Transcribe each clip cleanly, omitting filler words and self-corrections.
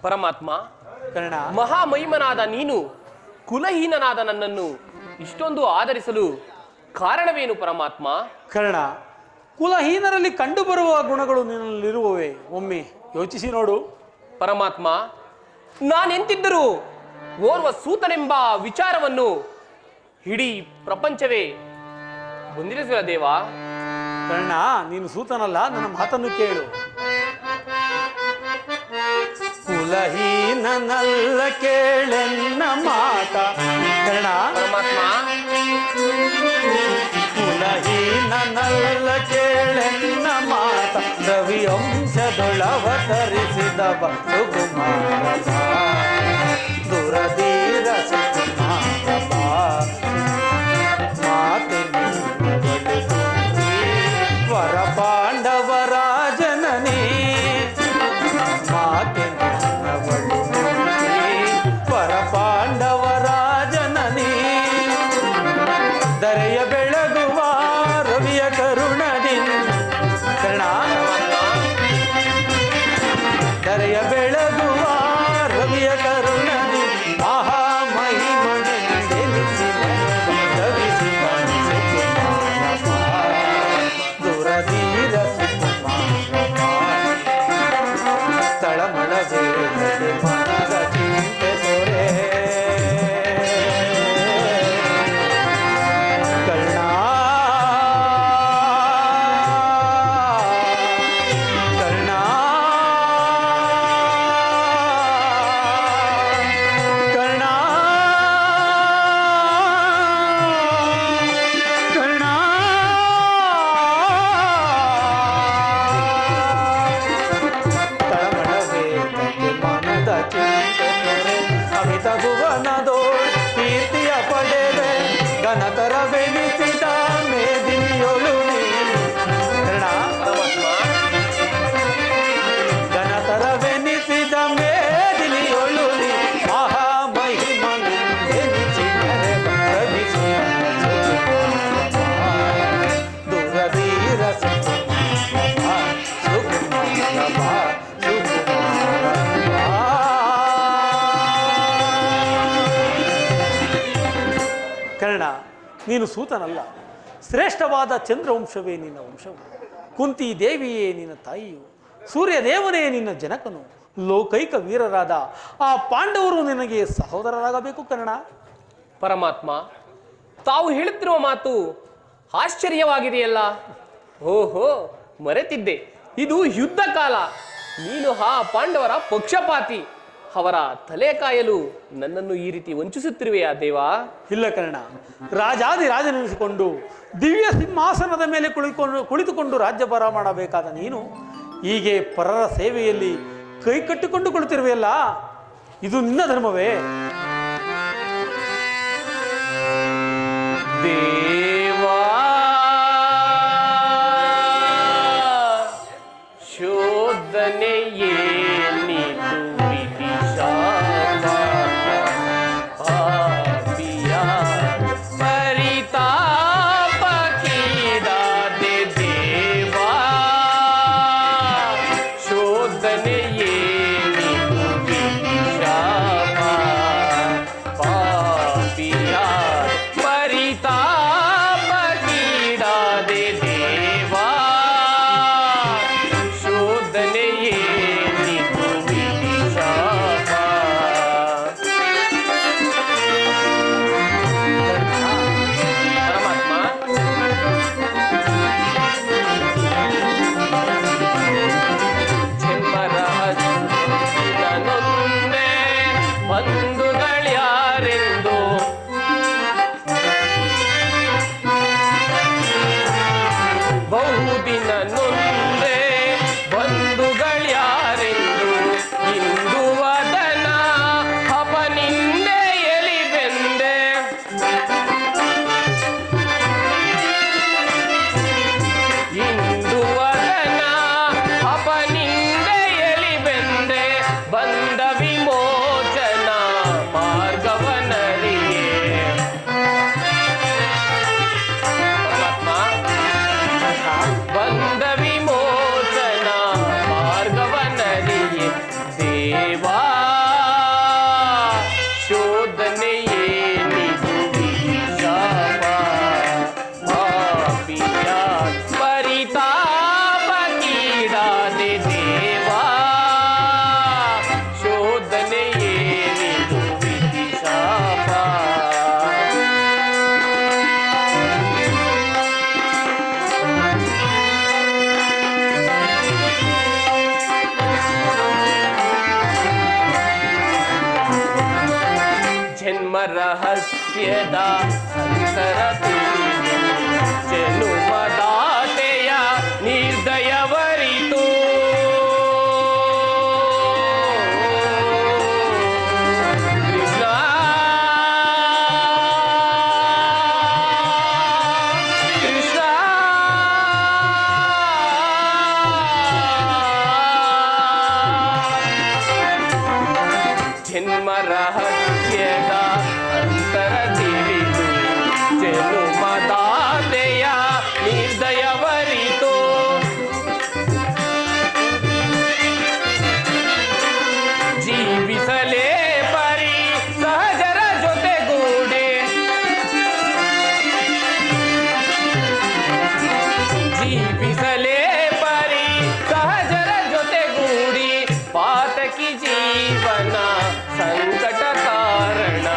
ಪರಮಾತ್ಮ, ಕರ್ಣ, ಮಹಾಮಹಿಮನಾದ ನೀನು ಕುಲಹೀನನಾದ ನನ್ನನ್ನು ಇಷ್ಟೊಂದು ಆದರಿಸಲು ಕಾರಣವೇನು ಪರಮಾತ್ಮ? ಕರ್ಣ, ಕುಲಹೀನರಲ್ಲಿ ಕಂಡುಬರುವ ಗುಣಗಳು ನಿನ್ನಲ್ಲಿರುವವೇ? ಒಮ್ಮೆ ಯೋಚಿಸಿ ನೋಡು. ಪರಮಾತ್ಮ, ನಾನೆಂತಿದ್ದರೂ ಓರ್ವ ಸೂತನೆಂಬ ವಿಚಾರವನ್ನು ಇಡೀ ಪ್ರಪಂಚವೇ ಹೊಂದಿರಿಸುವ ದೇವ. ಕರ್ಣ, ನೀನು ಸೂತನಲ್ಲ, ನನ್ನ ಮಾತನ್ನು ಕೇಳು. ಕುಲಹೀನನಲ್ಲ ಕೇಳೆನ್ನ ಮಾತ. ಕರ್ಣ, ಪರಮಾತ್ಮ, ಕುಲಹೀನನಲ್ಲ ಕೇಳೆನ್ನ ಮಾತ. ರವಿವಂಶದೊಳವತರಿಸಿದವ ಸುಕುಮಾರ ದುರಧೀರ ಸುಕುಮಾರ ವರ ಪಾಂಡವರ ಜನನಿ ಮಾತೆ ನನ್ನವಳು ವರ ಪಾಂಡವರ ಜನನಿ ದರೆಯ ಬೆಳಗುವ ರವಿಯ ಕರುಣದಿಂದ. ಕರ್ಣ, ದರೆಯ ಬೆಳಗುವ ರವಿಯ ಕರುಣದಿ ಮಹಾಮಹಿಮನೆಂದೆನಿಸಿ ದುರಧೀರ ತಳಮಳವೇ ಮನದ ಚಿಂತೆ ತೊರೆ. ಕರ್ಣ, ಕರ್ಣ, ಕರ್ಣ, ಕರ್ಣ, ತಳಮಳವೇ ಮನದ ಚಿಂತೆ ತೊರೆ. ಅಮಿತ ಭುವನದೋಳ್ ಕೀರ್ತಿಯ ಪಡೆವೆ ಘನತರವೆನಿಸಿದ ಮೇದಿನಿಯೊಳು ನೀ. ಕರ್ಣ, ಘನತರವೆನಿಸಿದ ಮೇದಿನಿಯೊಳು ನೀ ಮಹಾಮಹಿಮನೆಂದೆನಿಸಿ ದುರಧೀರ ಕರ್ಣ, ನೀನು ಸೂತನಲ್ಲ, ಶ್ರೇಷ್ಠವಾದ ಚಂದ್ರವಂಶವೇ ನಿನ್ನ ವಂಶವು. ಕುಂತಿ ದೇವಿಯೇ ನಿನ್ನ ತಾಯಿಯು, ಸೂರ್ಯದೇವನೇ ನಿನ್ನ ಜನಕನು. ಲೋಕೈಕ ವೀರರಾದ ಆ ಪಾಂಡವರು ನಿನಗೆ ಸಹೋದರರಾಗಬೇಕು ಕರ್ಣ. ಪರಮಾತ್ಮ, ತಾವು ಹೇಳುತ್ತಿರುವ ಮಾತು ಆಶ್ಚರ್ಯವಾಗಿದೆಯಲ್ಲ. ಓಹೋ, ಮರೆತಿದ್ದೆ, ಇದು ಯುದ್ಧ ಕಾಲ. ನೀನು ಆ ಪಾಂಡವರ ಪಕ್ಷಪಾತಿ. ಅವರ ತಲೆ ಕಾಯಲು ನನ್ನನ್ನು ಈ ರೀತಿ ವಂಚಿಸುತ್ತಿರುವೆಯಾ ದೇವಾ? ಇಲ್ಲ ಕರ್ಣ, ರಾಜಾದಿ ರಾಜನೆನಿಸಿಕೊಂಡು ದಿವ್ಯ ಸಿಂಹಾಸನದ ಮೇಲೆ ಕುಳಿತುಕೊಂಡು ರಾಜ್ಯಭಾರ ಮಾಡಬೇಕಾದ ನೀನು ಹೀಗೆ ಪರರ ಸೇವೆಯಲ್ಲಿ ಕೈ ಕಟ್ಟಿಕೊಂಡು ಕುಳಿತಿರುವೆಯಲ್ಲ, ಇದು ನಿನ್ನ ಧರ್ಮವೇ? ದೇವಾ, ಶೋಧನೆಯೇ ಪರಿತಾಪ ರಹಸ್ಯದ ಅಂತರ ತಿಳಿದನು ಜನುಮದಾತೆಯ ನಿರ್ದಯವರಿತು ಕೃಷ್ಣ ಕೃಷ್ಣ ಜನ್ಮ ರಹಸ್ಯದ ಅಂತರ ತಿಳಿದು ಜನುಮದಾತೆಯ ನಿರ್ದಯವರಿತು ಜೀವಿಸಲೇ ಪರಿ ಸಹಜರ ಜೊತೆಗೂಡಿ ಜೀವಿಸಲೇ ಪರಿ ಸಹಜರ ಜೊತೆಗೂಡಿ ಪಾತಕಿ ಜೀವನ ಸಂಕಟ ಕಾರಣ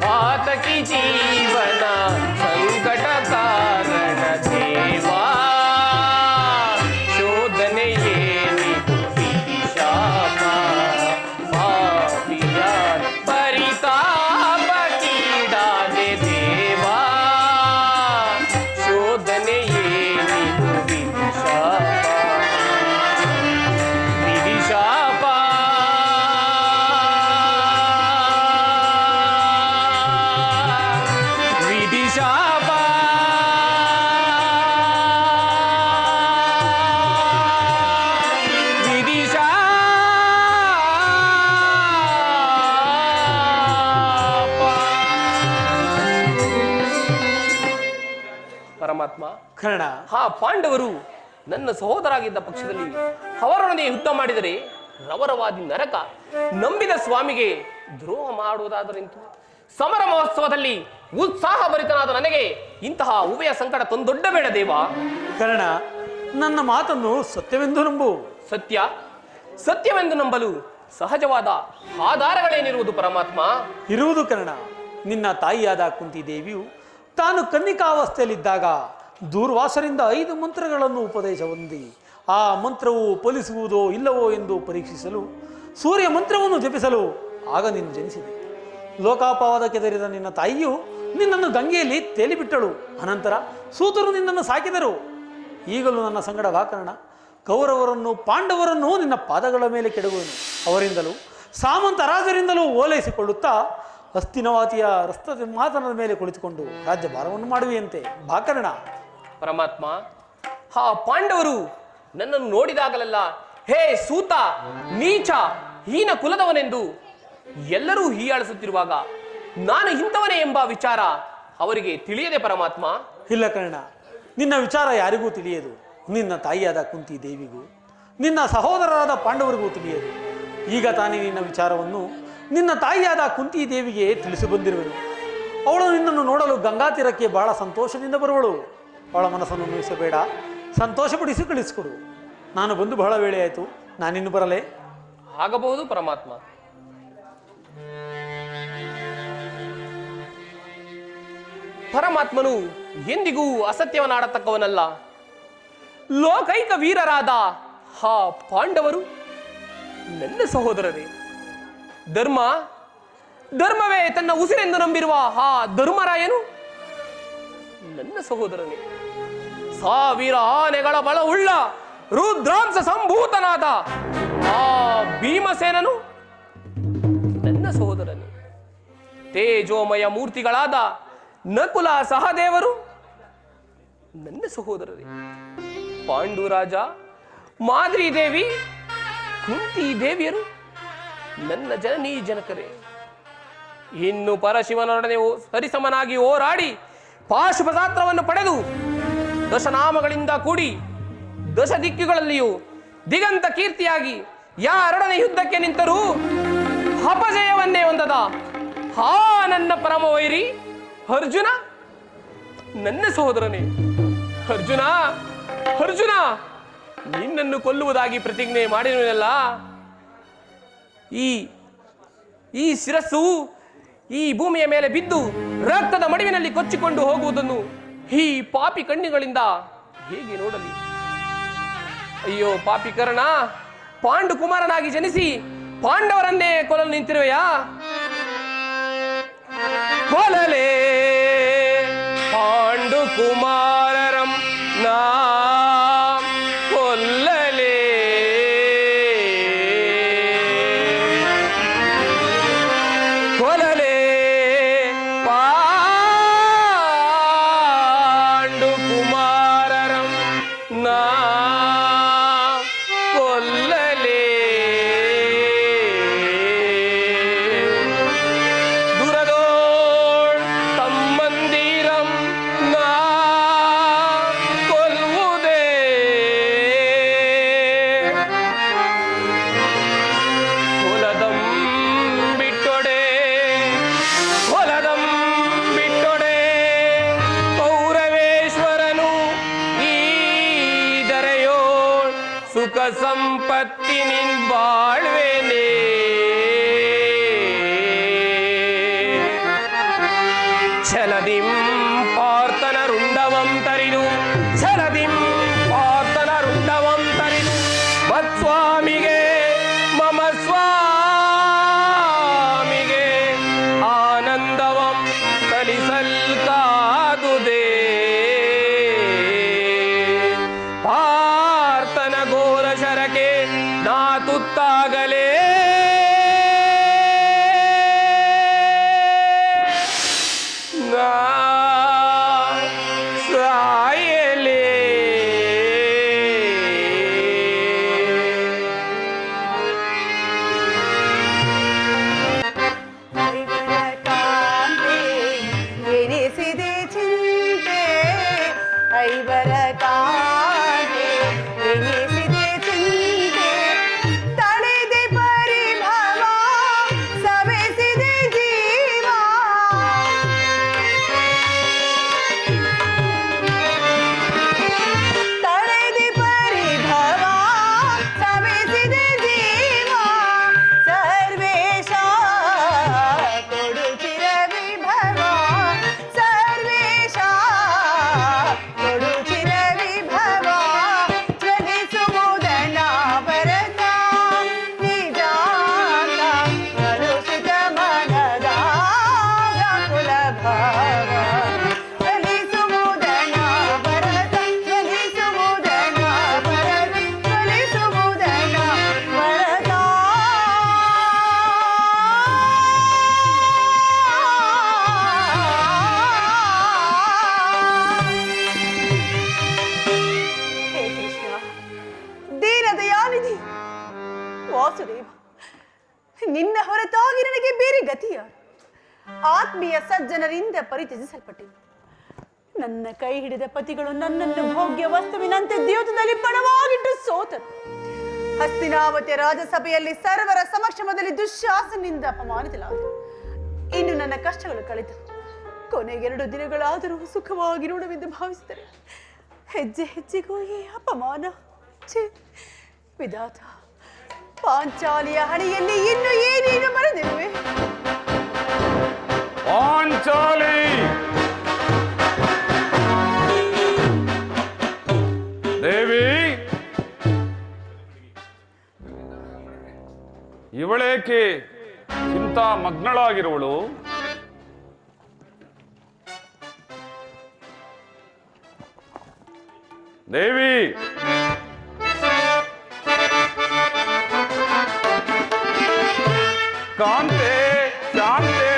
ಪಾತಕಿ ಜೀವನ ಸಂಕಟ ಕಾರಣ ದೇವಾ ಶೋಧನೆಯೇನಿದು ವಿಧಿ ಶಾಪ ಪಾಪಿಯ ಪರಿತಾಪ ಕೀಡಾದೆ ದೇವಾ ಶೋಧನೆಯೇನಿದು ವಿಧಿ ಶಾಪ ವಿಧಿ ಶಾಪ ವಿಧಿ ಶಾಪ ವಿಧಿ ಪರಮಾತ್ಮ ಕರ್ಣ, ಪಾಂಡವರು ನನ್ನ ಸಹೋದರಾಗಿದ್ದ ಪಕ್ಷದಲ್ಲಿ ಅವರೊಡನೆ ಯುದ್ಧ ಮಾಡಿದರೆ ರವರವಾದಿ ನರಕ ನಂಬಿದ ಸ್ವಾಮಿಗೆ ದ್ರೋಹ ಮಾಡುವುದಾದರೆಂತು ಸಮರ ಮಹೋತ್ಸವದಲ್ಲಿ ಉತ್ಸಾಹ ಭರಿತನಾದ ನನಗೆ ಇಂತಹ ಉಭಯ ಸಂಕಟ ತಂದೊಡ್ಡಬೇಡ ದೇವ. ಕರ್ಣ, ನನ್ನ ಮಾತನ್ನು ಸತ್ಯವೆಂದು ನಂಬು. ಸತ್ಯ ಸತ್ಯವೆಂದು ನಂಬಲು ಸಹಜವಾದ ಆಧಾರಗಳೇನಿರುವುದು ಪರಮಾತ್ಮ? ಇರುವುದು ಕರ್ಣ. ನಿನ್ನ ತಾಯಿಯಾದ ಕುಂತಿ ದೇವಿಯು ತಾನು ಕನ್ನಿಕಾವಸ್ಥೆಯಲ್ಲಿದ್ದಾಗ ದೂರ್ವಾಸರಿಂದ 5 ಮಂತ್ರಗಳನ್ನು ಉಪದೇಶ ಹೊಂದಿ ಆ ಮಂತ್ರವು ಫಲಿಸುವುದೋ ಇಲ್ಲವೋ ಎಂದು ಪರೀಕ್ಷಿಸಲು ಸೂರ್ಯ ಮಂತ್ರವನ್ನು ಜಪಿಸಲು ಆಗ ನೀನು ಜನಿಸಿದೆ. ಲೋಕಾಪವಾದಕ್ಕೆ ತೆರೆದ ನಿನ್ನ ತಾಯಿಯು ನಿನ್ನನ್ನು ಗಂಗೆಯಲ್ಲಿ ತೇಲಿಬಿಟ್ಟಳು. ಅನಂತರ ಸೂತರು ನಿನ್ನನ್ನು ಸಾಕಿದರು. ಈಗಲೂ ನನ್ನ ಸಂಗಡ ವಾಕರಣ ಕೌರವರನ್ನು ಪಾಂಡವರನ್ನು ನಿನ್ನ ಪಾದಗಳ ಮೇಲೆ ಕೆಡಗುವನು. ಅವರಿಂದಲೂ ಸಾಮಂತ ರಾಜರಿಂದಲೂ ಓಲೈಸಿಕೊಳ್ಳುತ್ತಾ ಹಸ್ತಿನವಾತಿಯ ರಸ್ತೆ ಮಾತನದ ಮೇಲೆ ಕುಳಿತುಕೊಂಡು ರಾಜ್ಯ ಭಾರವನ್ನು ಮಾಡುವೆಯಂತೆ. ಬಾಕರ್ಣ. ಪರಮಾತ್ಮ, ಆ ಪಾಂಡವರು ನನ್ನನ್ನು ನೋಡಿದಾಗಲೆಲ್ಲ ಹೇ ಸೂತ, ನೀಚ, ಹೀನ ಕುಲದವನೆಂದು ಎಲ್ಲರೂ ಹೀಯಾಳಿಸುತ್ತಿರುವಾಗ ನಾನು ಇಂಥವನೇ ಎಂಬ ವಿಚಾರ ಅವರಿಗೆ ತಿಳಿಯದೆ ಪರಮಾತ್ಮ? ಇಲ್ಲ ಕರ್ಣ, ನಿನ್ನ ವಿಚಾರ ಯಾರಿಗೂ ತಿಳಿಯದು. ನಿನ್ನ ತಾಯಿಯಾದ ಕುಂತಿ ದೇವಿಗೂ ನಿನ್ನ ಸಹೋದರರಾದ ಪಾಂಡವರಿಗೂ ತಿಳಿಯದು. ಈಗ ತಾನೇ ನಿನ್ನ ವಿಚಾರವನ್ನು ನಿನ್ನ ತಾಯಿಯಾದ ಕುಂತಿ ದೇವಿಗೆ ತಿಳಿಸಿ ಬಂದಿರುವೆನು. ಅವಳು ನಿನ್ನನ್ನು ನೋಡಲು ಗಂಗಾ ತೀರಕ್ಕೆ ಬಹಳ ಸಂತೋಷದಿಂದ ಬರುವಳು. ಅವಳ ಮನಸ್ಸನ್ನು ನೋಯಿಸಬೇಡ, ಸಂತೋಷಪಡಿಸಿ ಕಳಿಸಿಕೊಡು. ನಾನು ಬಂದು ಬಹಳ ವೇಳೆ ಆಯಿತು, ನಾನಿನ್ನು ಬರಲೇ? ಆಗಬಹುದು ಪರಮಾತ್ಮ. ಪರಮಾತ್ಮನು ಎಂದಿಗೂ ಅಸತ್ಯವನ್ನಾಡತಕ್ಕವನಲ್ಲ. ಲೋಕೈಕ ವೀರರಾದ ಆ ಪಾಂಡವರು ನನ್ನ ಸಹೋದರರೇ. ಧರ್ಮವೇ ತನ್ನ ಉಸಿರೆಂದು ನಂಬಿರುವ ಆ ಧರ್ಮರಾಯನು ನನ್ನ ಸಹೋದರನೇ. 1000 ಆನೆಗಳ ಬಲವುಳ್ಳ ರುದ್ರಾಂಶ ಸಂಭೂತನಾದ ಆ ಭೀಮಸೇನನು ನನ್ನ ಸಹೋದರನೇ. ತೇಜೋಮಯ ಮೂರ್ತಿಗಳಾದ ನಕುಲ ಸಹದೇವರು ನನ್ನ ಸಹೋದರರೇ. ಪಾಂಡುರಾಜ, ಮಾದ್ರಿ ದೇವಿ, ಕುಂತಿ ದೇವಿಯರು ನನ್ನ ಜನನೀ ಜನಕರೇ. ಇನ್ನು ಪರಶಿವನೊಡನೆ ಸರಿಸಮನಾಗಿ ಹೋರಾಡಿ ಪಾಶುಪತಾಸ್ತ್ರವನ್ನು ಪಡೆದು ದಶನಾಮಗಳಿಂದ ಕೂಡಿ ದಶ ದಿಕ್ಕುಗಳಲ್ಲಿಯೂ ದಿಗಂತ ಕೀರ್ತಿಯಾಗಿ ಯಾರೊಡನೆ ಯುದ್ಧಕ್ಕೆ ನಿಂತರೂ ಅಪಜಯವನ್ನೇ ಹೊಂದದ ಹಾ ನನ್ನ ಪರಮವೈರಿ ಅರ್ಜುನ ನನ್ನ ಸಹೋದರನೇ. ಅರ್ಜುನ, ನಿನ್ನನ್ನು ಕೊಲ್ಲುವುದಾಗಿ ಪ್ರತಿಜ್ಞೆ ಮಾಡಿರುವನಲ್ಲ. ಈ ಶಿರಸ್ಸು ಈ ಭೂಮಿಯ ಮೇಲೆ ಬಿದ್ದು ರಕ್ತದ ಮಡುವಿನಲ್ಲಿ ಕೊಚ್ಚಿಕೊಂಡು ಹೋಗುವುದನ್ನು ಈ ಪಾಪಿ ಕಣ್ಣುಗಳಿಂದ ಹೇಗೆ ನೋಡಲಿ? ಅಯ್ಯೋ ಪಾಪಿ ಕರ್ಣ, ಪಾಂಡು ಕುಮಾರನಾಗಿ ಜನಿಸಿ ಪಾಂಡವರನ್ನೇ ಕೊಲ್ಲಲು ನಿಂತಿರುವೆಯಾ? ಕೊಲಲೇ ಪಾಂಡು ಕುಮಾರರಂ ನಾ ಕೊಲ್ಲಲೇ. ಕೊಲಲೇ ಪಾಂಡು ಕುಮಾರರಂ ನಾ ಕೊಲ್ಲಲೇ. ದುರದೋಳ್ ತಮ್ಮಂದಿರಂ ನಾ ಕೊಲ್ಲುವುದೇ. ಕೊಲದಂ ಬಿಟ್ಟೊಡೆ ಕೊಲದಂ ಬಿಟ್ಟೊಡೆ ಕೌರವೇಶ್ವರನು ಈ ದರೆಯೋಳ್ ಸುಖ ಸಂಪತ್ತಿ ನಿನ್ ಬಾಳ್ವೇನೆ. ಛಲದಿಂ ಪಾರ್ಥನ ರುಂಡವಂ ತರಿದು ಛಲದಿಂ ಪಾರ್ಥನ ರುಂಡವಂ ತರಿದು ಮತ್ಸ್ವಾಮಿಗೆ ಮಮ ಸ್ವಾಮಿಗೆ ಆನಂದವಂ ಕಲಿಸಲ್ಕಾದುದೇ. ಪಾರ್ಥನ ಘೋರ ಶರಕೆ ನಾ ತುತ್ತಾಗಲೇ. ನಾ ಸಾಯಲೇ. ಎನಿಸಿದೆ ಚಿಂತೆ ಐವರ ಕಾಂತೆ ಎನಿಸಿದೆ ಚಿಂತೆ ತಳೆದೆ ಪರಿಭವ ಸವೆಸಿದೆ ಜೀವ ತಳೆದೆ ಪರಿಭವ ಸವೆಸಿದೆ ಜೀವ ಸರ್ವೇಶ ಕೊಡು ಚಿರ ವಿಭವ ಸರ್ವೇಶ ಕೊಡು ಚಿರ ವಿಭವ ಜ್ವಲಿಸುವುದನ ಭರತ ನಿಜಾಂತ ಕಲುಷಿತ ಮನದ ವ್ಯಾಕುಲ ಭಾವ ಜ್ವಲಿಸುವುದನ ಭರತ ಜ್ವಲಿಸುವುದನ ಭರತ ಜ್ವಲಿಸುವುದನ ಭರತ. ಹೇ ಕೃಷ್ಣ, ದೀನದಯಾನಿಧಿ ವಾಸುದೇವ, ನಿನ್ನ ಹೊರತಾಗಿ ನನಗೆ ಬೇರೆ ಗತಿಯಾರು? ಆತ್ಮೀಯ ಸಜ್ಜನರಿಂದ ಪರಿತ್ಯಜಿಸಲ್ಪಟ್ಟೆ. ನನ್ನ ಕೈ ಹಿಡಿದ ಪತಿಗಳು ನನ್ನನ್ನು ಭೋಗ್ಯ ವಸ್ತುವಿನಂತೆ ದ್ಯೋತದಲ್ಲಿ ಪಣವಾಗಿಟ್ಟು ಸೋತರು. ಹಸ್ತಿನಾವತಿಯ ರಾಜಸಭೆಯಲ್ಲಿ ಸರ್ವರ ಸಮಕ್ಷಮದಲ್ಲಿ ದುಶ್ಯಾಸನಿಂದ ಅಪಮಾನಿತಲಾದರು. ಇನ್ನು ನನ್ನ ಕಷ್ಟಗಳು ಕಳೆದು ಕೊನೆಗೆರಡು ದಿನಗಳಾದರೂ ಸುಖವಾಗಿರುವುದೆಂದು ಭಾವಿಸಿದರೆ ಹೆಜ್ಜೆ ಹೆಜ್ಜೆಗೂ ಈ ಅಪಮಾನ. ಛೇ ವಿಧಾತ, ಪಾಂಚಾಲಿಯ ಹಣೆಯಲ್ಲಿ ಇನ್ನು ಏನೇನು ಬರೆದಿರುವೆ? ಪಾಂಚಾಲಿ ದೇವಿ, ಇವಳೇಕೆ ಇಂಥ ಮಗ್ನಳಾಗಿರುವಳು? ದೇವಿ, ಕಾಂತೆ ಶಾಂತೆ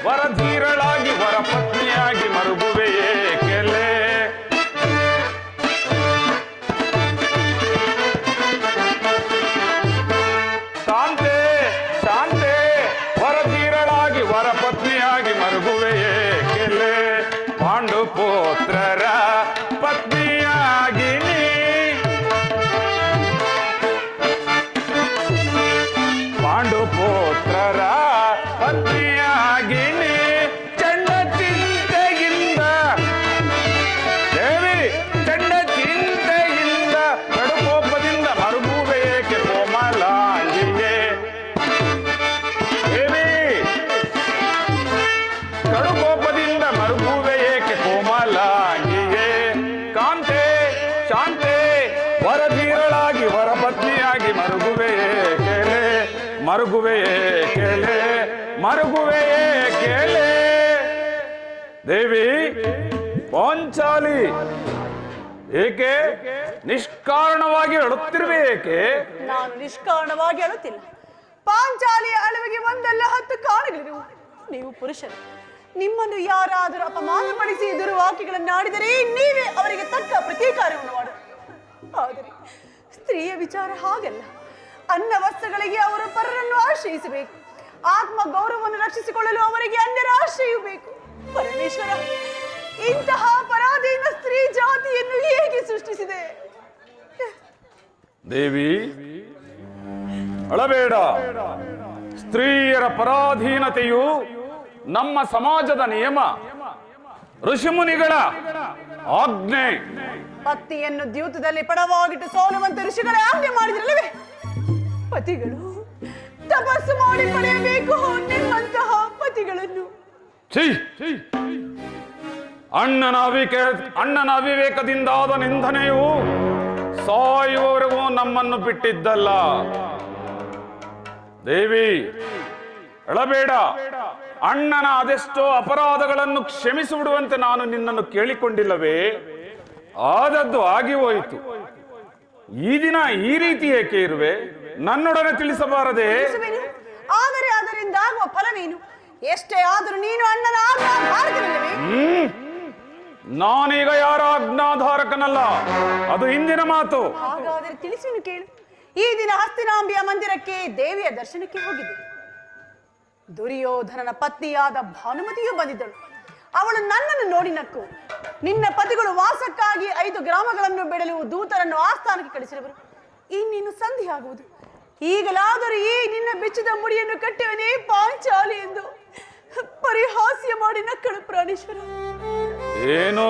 ವರಧೀರಳಾಗಿ ವರಪತ್ನಿಯಾಗಿ ಮರುಗುವೆಯೇ ಕೆಲೆ? ಕಾಂತೆ ಶಾಂತೆ ವರಧೀರಳಾಗಿ ವರಪತ್ನಿಯಾಗಿ ಮರುಗುವೆಯೇ ಕೆಲೆ? ಪಾಂಡುಪುತ್ರರ ಪತ್ನಿಯಾಗಿ ನೀ ಪಾಂಡುಪುತ್ರರ ಪತ್ನಿಯಾಗಿ ನೀ ಚಂಡ ಚಿಂತೆಯಿಂದ ದೇವಿ, ಚಂಡ ಚಿಂತೆಯಿಂದ ಕಡುಕೋಪದಿಂದ ಮರುಗುವೇಕೆ ಕೋಮಲಾಂಗಿಯೇ? ದೇವಿ, ಕಡುಕೋಪದಿಂದ ಮರುಗುವೇಕೆ ಕೋಮಲಾಂಗಿ ಮರುಗುವೆಯೇ ಕೇಳೆ. ದೇವಿ ಪಾಂಚಾಲಿ, ಏಕೆ ನಿಷ್ಕಾರಣವಾಗಿ ಅಳುತ್ತಿರುವೆ? ಏಕೆ? ನಾನು ನಿಷ್ಕಾರಣವಾಗಿ ಅಳುತ್ತಿಲ್ಲ. ಪಾಂಚಾಲಿಯ ಅಳುವಿಗೆ ಒಂದಲ್ಲ 10 ಕಾರಣಗಳಿರುವು. ನೀವು ಪುರುಷರು, ನಿಮ್ಮನ್ನು ಯಾರಾದರೂ ಅಪಮಾನಪಡಿಸಿ ದುರ್ವಾಕ್ಯಗಳನ್ನಾಡಿದರೆ ನೀವೇ ಅವರಿಗೆ ತಕ್ಕ ಪ್ರತೀಕಾರವನ್ನು ಮಾಡು. ಆದರೆ ಸ್ತ್ರೀಯ ವಿಚಾರ ಹಾಗಲ್ಲ. ಅನ್ನ ವಸ್ತ್ರಗಳಿಗೆ ಅವರು ಪರರನ್ನು ಆಶ್ರಯಿಸಬೇಕು. ಆತ್ಮ ಗೌರವವನ್ನು ರಕ್ಷಿಸಿಕೊಳ್ಳಲು ಅವರಿಗೆ ಅನ್ಯರ ಆಶ್ರಯವೂ ಬೇಕು. ಪರಮೇಶ್ವರ, ಇಂತಹ ಪರಾಧೀನ ಸ್ತ್ರೀ ಜಾತಿಯನ್ನು ಹೇಗೆ ಸೃಷ್ಟಿಸಿದೆ? ದೇವಿ ಅಳಬೇಡ. ಸ್ತ್ರೀಯರ ಪರಾಧೀನತೆಯು ನಮ್ಮ ಸಮಾಜದ ನಿಯಮ, ಋಷಿಮುನಿಗಳ ಆಜ್ಞೆ. ಪತ್ನಿಯನ್ನು ದ್ಯೂತದಲ್ಲಿ ಪಡವಾಗಿಟ್ಟು ಸೋಲುವಂತ ಋಷಿಗಳ ಆಜ್ಞೆ ಮಾಡಿದ್ರಲ್ಲವೇ? ಪತಿಗಳು ತಪಸ್ಸು ಮಾಡಿ ಪಡೆಯಬೇಕು ನಿಮ್ಮಂತಹ ಪತಿಗಳನ್ನು. ಅಣ್ಣನ ಅವಿವೇಕದಿಂದಾದ ನಿಂದನೆಯು ಸಾಯುವವರೆಗೂ ನಮ್ಮನ್ನು ಬಿಟ್ಟಿದ್ದಲ್ಲ. ದೇವಿ ಅಳಬೇಡ. ಅಣ್ಣನ ಅದೆಷ್ಟೋ ಅಪರಾಧಗಳನ್ನು ಕ್ಷಮಿಸಿಬಿಡುವಂತೆ ನಾನು ನಿನ್ನನ್ನು ಕೇಳಿಕೊಂಡಿಲ್ಲವೇ? ಆದದ್ದು ಆಗಿ ಹೋಯಿತು. ಈ ದಿನ ಈ ರೀತಿ ಏಕೆ ಇರುವೆ? ನನ್ನೊಡನೆ ತಿಳಿಸಬಾರದೆ? ಆದರೆ ಅದರಿಂದ ಆಗುವ ಫಲವೇನು? ಎಷ್ಟೇ ಆದರೂ ನೀನು ಅಣ್ಣನ ಆಜ್ಞಾಧಾರಕನಲ್ಲವೇ? ನಾನೀಗ ಯಾರ ಆಜ್ಞಾಧಾರಕನಲ್ಲ, ಅದು ಹಿಂದಿನ ಮಾತು. ಹಾಗಾದರೆ ತಿಳಿಸಿನು ಕೇಳು. ಈ ದಿನ ಹಸ್ತಿನಾಂಬಿಯ ಮಂದಿರಕ್ಕೆ ದೇವಿಯ ದರ್ಶನಕ್ಕೆ ಹೋಗಿದೆ. ದುರ್ಯೋಧನನ ಪತ್ನಿಯಾದ ಭಾನುಮತಿಯು ಬಂದಿದ್ದಳು. ಅವಳು ನನ್ನನ್ನು ನೋಡಿ ನಕ್ಕು, ನಿನ್ನ ಪತಿಗಳು ವಾಸಕ್ಕಾಗಿ 5 ಗ್ರಾಮಗಳನ್ನು ಬೆಳೆಲು ದೂತರನ್ನು ಆಸ್ಥಾನಕ್ಕೆ ಕಳಿಸಿರುವರು. ಇನ್ನೇನು ಸಂಧಿ ಆಗುವುದು. ಈಗಲಾದರೂ ಈ ನಿನ್ನ ಬೆಚ್ಚಿದ ಮುಡಿಯನ್ನು ಕಟ್ಟುವನೇ ಪಾಂಚಾಲಿ ಎಂದು ಪರಿಹಾಸ್ಯ ಮಾಡಿ ನಕ್ಕಳು ಪ್ರಾಣೇಶ್ವರ. ಏನು?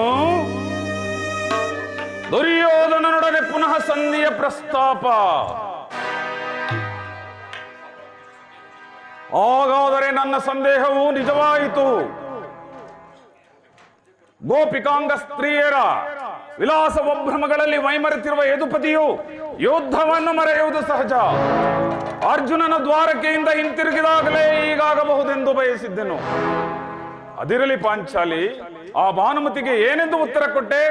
ದುರ್ಯೋಧನನೊಡನೆ ಪುನಃ ಸಂಧಿಯ ಪ್ರಸ್ತಾಪ? ಹಾಗಾದರೆ ನನ್ನ ಸಂದೇಹವು ನಿಜವಾಯಿತು. ಗೋಪಿಕಾಂಗ ಸ್ತ್ರೀಯರ ವಿಲಾಸ ಒಭ್ರಮಗಳಲ್ಲಿ ಮೈಮರೆತಿರುವ ಯದುಪತಿಯು ಯುದ್ಧವನ್ನು ಮರೆಯುವುದು ಸಹಜ. ಅರ್ಜುನನ ದ್ವಾರಕೆಯಿಂದ ಹಿಂತಿರುಗಿದಾಗಲೇ ಹೀಗಾಗಬಹುದೆಂದು ಬಯಸಿದ್ದೆನು. ಅದಿರಲಿ ಪಾಂಚಾಲಿ, ಆ ಭಾನುಮತಿಗೆ ಏನೆಂದು ಉತ್ತರ ಕೊಟ್ಟೆ?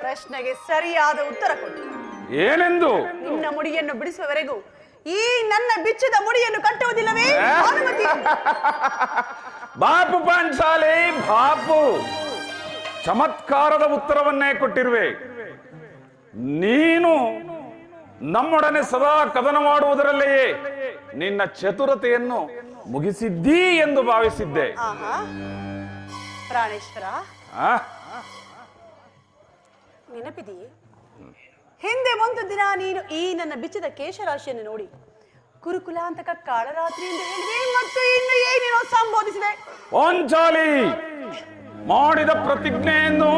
ಪ್ರಶ್ನೆಗೆ ಸರಿಯಾದ ಉತ್ತರ ಕೊಟ್ಟು. ಏನೆಂದು? ನಿನ್ನ ಮುಡಿಯನ್ನು ಬಿಡಿಸುವವರೆಗೂ ಈ ನನ್ನ ಬಿಚ್ಚಿದ ಮುಡಿಯನ್ನು ಕಟ್ಟುವುದಿಲ್ಲವೇ ಭಾನುಮತಿ? ಬಾಪು ಪಾಂಚಾಲಿ, ಬಾಪು. ಚಮತ್ಕಾರದ ಉತ್ತರವನ್ನೇ ಕೊಟ್ಟಿರುವೆ. ನೀನು ನಮ್ಮೊಡನೆ ಸದಾ ಕದನ ಮಾಡುವುದರಲ್ಲಿಯೇ ನಿನ್ನ ಚತುರತೆಯನ್ನು ಮುಗಿಸಿದ್ದೀ ಎಂದು ಭಾವಿಸಿದ್ದೆ. ಪ್ರಾಣೇಶ್ವರ, ನೆನಪಿದೆಯೇ? ಹಿಂದೆ ಒಂದು ದಿನ ನೀನು ಈ ನನ್ನ ಬಿಚ್ಚಿದ ಕೇಶರಾಶಿಯನ್ನು ನೋಡಿ ಕುರುಕುಲಾಂತಕ ಕಾಳರಾತ್ರಿ ಎಂದು ಹೇಳಿದೆ ಮತ್ತು ಇನ್ನು ಏನೇನೋ ಸಂಬೋಧಿಸಿದೆ. ಪಾಂಚಾಲಿ, ಮಾಡಿದ ಪ್ರತಿಜ್ಞೆಯನ್ನು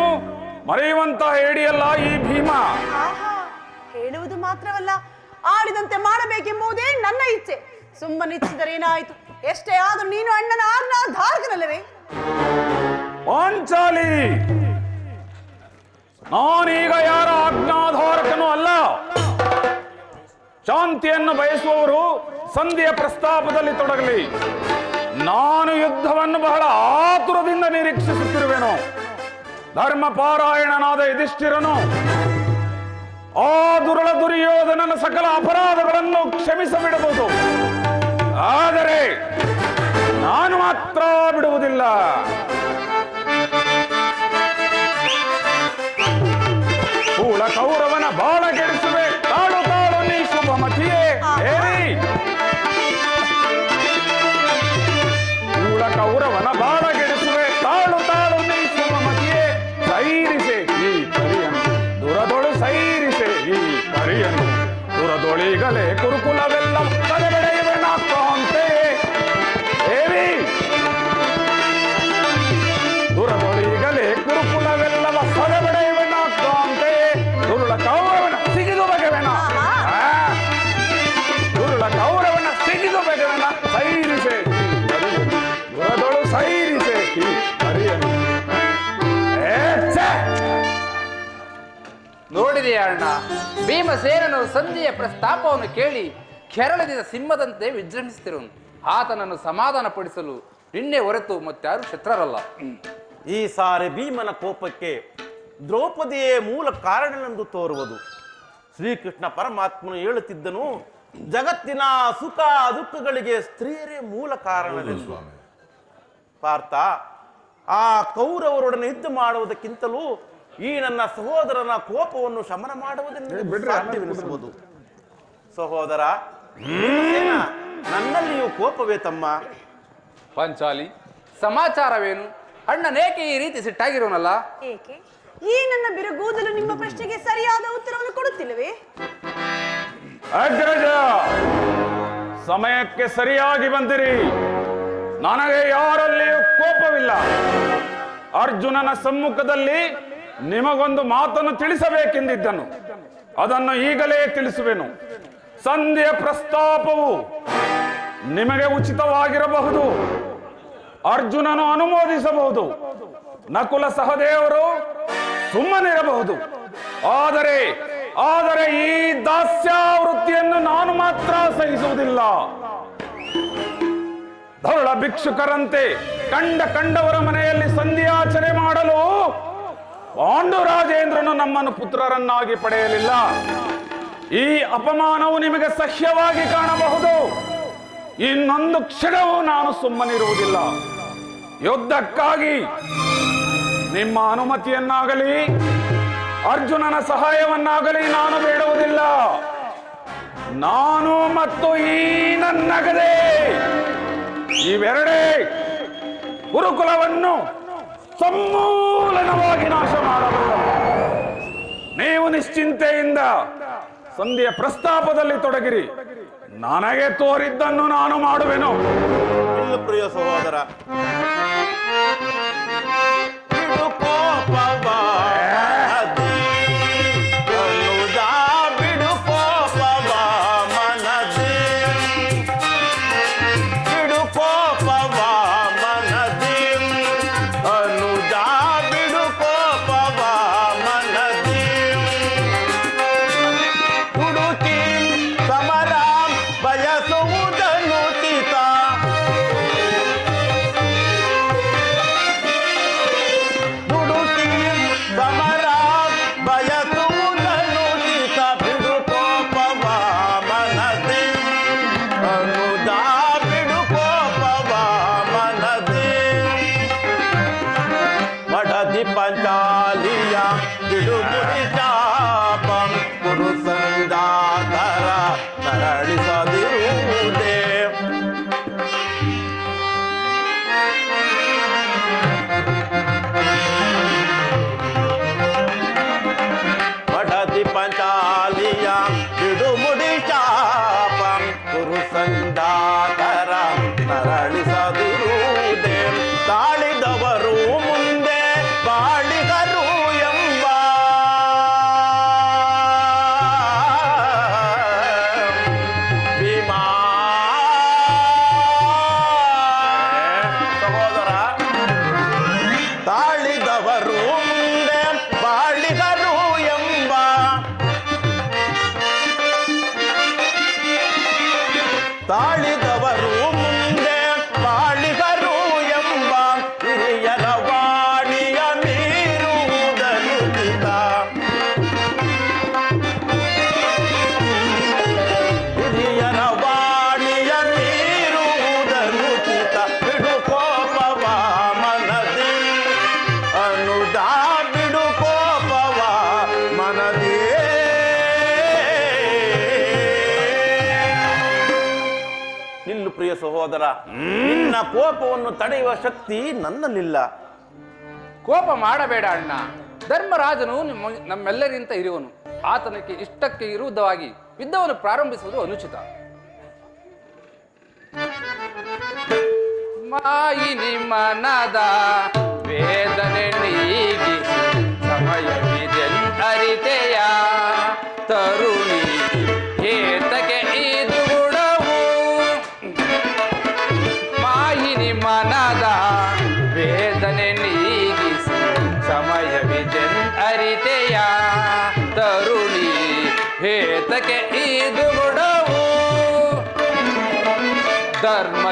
ಮರೆಯುವಂತ ಹೇಳಿಯಲ್ಲ ಈ ಭೀಮ. ಹೇಳುವುದು ಮಾತ್ರವಲ್ಲ, ಆಡಿದಂತೆ ಮಾಡಬೇಕೆಂಬುದೇ ನನ್ನ ಇಚ್ಛೆ. ಸುಮ್ಮನಿಚ್ಚಿದರೇನಾಯಿತು? ಎಷ್ಟೇ ಆದರೂ ನೀನು ಅಣ್ಣನ ಆಜ್ಞಾಧಾರಕನಲ್ಲವೇ? ಪಾಂಚಾಲಿ, ನಾನೀಗ ಯಾರ ಆಜ್ಞಾಧಾರಕನೂ ಅಲ್ಲ. ಶಾಂತಿಯನ್ನು ಬಯಸುವವರು ಸಂಧಿಯ ಪ್ರಸ್ತಾಪದಲ್ಲಿ ತೊಡಗಲಿ. ನಾನು ಯುದ್ಧವನ್ನು ಬಹಳ ಆತುರದಿಂದ ನಿರೀಕ್ಷಿಸುತ್ತಿರುವೆನು. ಧರ್ಮ ಪಾರಾಯಣನಾದ ಯುಧಿಷ್ಠಿರನು ಆ ದುರುಳ ದುರ್ಯೋಧನನ ಸಕಲ ಅಪರಾಧಗಳನ್ನು ಕ್ಷಮಿಸಬಿಡಬಹುದು. ಆದರೆ ನಾನು ಮಾತ್ರ ಬಿಡುವುದಿಲ್ಲ. ಕೂಳ ಕೌರವನ ಬಾಳ ಗೆಡಿಸುವೆ. ತಾಳು ತಾಳು ನೀ ಶುಭಮತಿಯೇ. ಹೇಳಿ, ಕೂಳ ಕೌರವನ ಬಾಳ ಗೆಡಿಸುವೆ. ತಾಳು ತಾಳು ನೀ ಶುಭಮತಿಯೇ. ಸೈರಿಸೆ ಈ ಪರಿಯನ್ನು ದುರದೊಳು, ಸೈರಿಸೆ ಈ ಪರಿಯನ್ನು ದುರದೊಳಿಗಲೇ ಕುರುಕುಲವೆಲ್ಲ ಕಲೆಬೆಳೆಯುವೆ ನಾಕಂತೆಯೇ. ಹೇಳಿ, ದುರದೊಳಿಗಲೇ ಕುರುಕುಲವೆಲ್ಲವ ಸದೆಬೆಳೆಯುವೆ ನಾಕಂತೆಯೇ. ದುರುಳ ಕೌರವನ ಸಿಗಿದು ಬಗೆವೆನ, ದುರುಳ ಕೌರವನ ಸಿಗಿದು ಬಗೆವೆನ. ಸೈರಿಸೆ ದುರದೊಳು, ಸೈರಿಸೆ ಈ ಪರಿಯನ್ನು. ನೋಡಿದೆಯಾ ಅಣ್ಣ, ಭೀಮಸೇನನು ಸಂಧಿಯ ಪ್ರಸ್ತಾಪವನ್ನು ಕೇಳಿ ಕೆರಳದಿದ ಸಿಂಹದಂತೆ ವಿಜೃಂಭಿಸುತ್ತಿರುವನು. ಆತನನ್ನು ಸಮಾಧಾನಪಡಿಸಲು ನಿನ್ನೆ ಹೊರತು ಮತ್ತಾರು ಶತ್ರುರಲ್ಲ. ಈ ಸಾರಿ ಭೀಮನ ಕೋಪಕ್ಕೆ ದ್ರೌಪದಿಯೇ ಮೂಲ ಕಾರಣವೆಂದು ತೋರುವುದು. ಶ್ರೀಕೃಷ್ಣ ಪರಮಾತ್ಮನು ಹೇಳುತ್ತಿದ್ದನು, ಜಗತ್ತಿನ ಸುಖ ದುಃಖಗಳಿಗೆ ಸ್ತ್ರೀಯರೇ ಮೂಲ ಕಾರಣವೆಂದು. ಪಾರ್ಥ, ಆ ಕೌರವರೊಡನೆ ಯುದ್ಧ ಮಾಡುವುದಕ್ಕಿಂತಲೂ ಈ ನನ್ನ ಸಹೋದರನ ಕೋಪವನ್ನು ಶಮನ ಮಾಡುವುದನ್ನು ಸಾಧ್ಯವೆನಿಸುವುದು. ಸಹೋದರ, ನನ್ನಲ್ಲಿಯೂ ಕೋಪವೇ ತಮ್ಮ? ಪಾಂಚಾಲಿ, ಸಮಾಚಾರವೇನು? ಅಣ್ಣನೇಕೆ ಈ ರೀತಿ ಸಿಟ್ಟಾಗಿರೋನಲ್ಲ? ಏಕೆ ಈ ನನ್ನ ಬಿರುಗೂದಲು ನಿಮ್ಮ ಪ್ರಶ್ನೆಗೆ ಸರಿಯಾದ ಉತ್ತರವನ್ನು ಕೊಡುತ್ತಿಲ್ಲವೇ? ಅಗ್ರಜ, ಸಮಯಕ್ಕೆ ಸರಿಯಾಗಿ ಬಂದಿರಿ. ನನಗೆ ಯಾರಲ್ಲಿಯೂ ಕೋಪವಿಲ್ಲ. ಅರ್ಜುನನ ಸಮ್ಮುಖದಲ್ಲಿ ನಿಮಗೊಂದು ಮಾತನ್ನು ತಿಳಿಸಬೇಕೆಂದಿದ್ದನು. ಅದನ್ನು ಈಗಲೇ ತಿಳಿಸುವೆನು. ಸಂಧಿಯ ಪ್ರಸ್ತಾಪವು ನಿಮಗೆ ಉಚಿತವಾಗಿರಬಹುದು. ಅರ್ಜುನನು ಅನುಮೋದಿಸಬಹುದು, ನಕುಲ ಸಹದೇವರು ಸುಮ್ಮನಿರಬಹುದು. ಆದರೆ ಈ ದಾಸ್ಯಾವೃತ್ತಿಯನ್ನು ನಾನು ಮಾತ್ರ ಸಹಿಸುವುದಿಲ್ಲ. ಧರುಳ ಭಿಕ್ಷುಕರಂತೆ ಕಂಡವರ ಮನೆಯಲ್ಲಿ ಸಂಧಿಯಾಚರಣೆ ಮಾಡಲು ಪಾಂಡುರಾಜೇಂದ್ರನು ನಮ್ಮನ್ನು ಪುತ್ರರನ್ನಾಗಿ ಪಡೆಯಲಿಲ್ಲ. ಈ ಅಪಮಾನವು ನಿಮಗೆ ಸಹ್ಯವಾಗಿ ಕಾಣಬಹುದು. ಇನ್ನೊಂದು ಕ್ಷಣವೂ ನಾನು ಸುಮ್ಮನಿರುವುದಿಲ್ಲ. ಯುದ್ಧಕ್ಕಾಗಿ ನಿಮ್ಮ ಅನುಮತಿಯನ್ನಾಗಲಿ ಅರ್ಜುನನ ಸಹಾಯವನ್ನಾಗಲಿ ನಾನು ಬೇಡುವುದಿಲ್ಲ. ನಾನು ಮತ್ತು ಈ ನನ್ನ ಗದೆ ಇವೆರಡೇ ಗುರುಕುಲವನ್ನು ಸಮೂಲನವಾಗಿ ನಾಶ ಮಾಡಬಲ್ಲ. ನೀವು ನಿಶ್ಚಿಂತೆಯಿಂದ ಸಂಧಿಯ ಪ್ರಸ್ತಾಪದಲ್ಲಿ ತೊಡಗಿರಿ. ನನಗೆ ತೋರಿದ್ದನ್ನು ನಾನು ಮಾಡುವೆನು. ಇಲ್ಲ ಪ್ರಿಯ ಸಹೋದರ, ಪಾಂಚಾಲಿಯ ಬಿಡುಗುಡಿ ಶಾಪಂ ಕುರು ಸಂದಾತರ ತರಳಿಸದಿರುವುದೇ. ಮಡದಿ ಪಾಂಚಾಲಿಯ ಬಿಡುಗುಡಿ ಶಾಪಂ ಕುರು ಸಂದಾತರ ತರಳಿಸದಿರುವುದೇ. ತಾಳಿದವರು ಮುಂದೆ ಬಾಳಿಗರು ಎಂಬ ಭೀಮಾ. ಸಹೋದರ, ತಾಳಿದವರು ಮುಂದೆ ಬಾಳಿಗರು ಎಂಬ ತಾಳಿದವರು ಮುಂದೆ ಬಾಳಿಗರು ಎಂಬ ಹಿರಿಯರ ವಾಣಿಯ ಮೀರುವುದನ್ನು ಹಿತ. ಹಿರಿಯರ ವಾಣಿಯ ಮೀರುವುದನ್ನು ಹಿತ. ಬಿಡು ಕೋಪವ ಮನದಿ ಅನುದಾ, ಬಿಡು ಕೋಪವ ಮನದಿ. ನಿಲ್ಲು ಪ್ರಿಯ ಸಹೋದರ, ನಿನ್ನ ಕೋಪವನ್ನು ತಡೆಯುವ ಶಕ್ತಿ ನನ್ನಲ್ಲಿಲ್ಲ. ಕೋಪ ಮಾಡಬೇಡ ಅಣ್ಣ. ಧರ್ಮರಾಜನು ನಮ್ಮೆಲ್ಲರಿಗಿಂತ ಇರುವನು. ಆತನಿಗೆ ಇಷ್ಟಕ್ಕೆ ವಿರುದ್ಧವಾಗಿ ಯುದ್ಧವನ್ನು ಪ್ರಾರಂಭಿಸುವುದು ಅನುಚಿತ. ಮಾಯಿನಿ ಮನದ ವೇದನೆ ನೀಗಿಸು ಸಮಯವಿದೆಂದರಿತೆಯ ತರುಣಿ ಏತಕ್ಕೆ ಇದು ಗುಣವು. ಮಾಯಿನಿ ಮನದ ವೇದನೆ ನೀಗಿಸು ಸಮಯವಿದೆಂದರಿತೆಯ ತರುಣಿ ಏತಕ್ಕೆ ಇದು ಗುಣವು. ಧರ್ಮ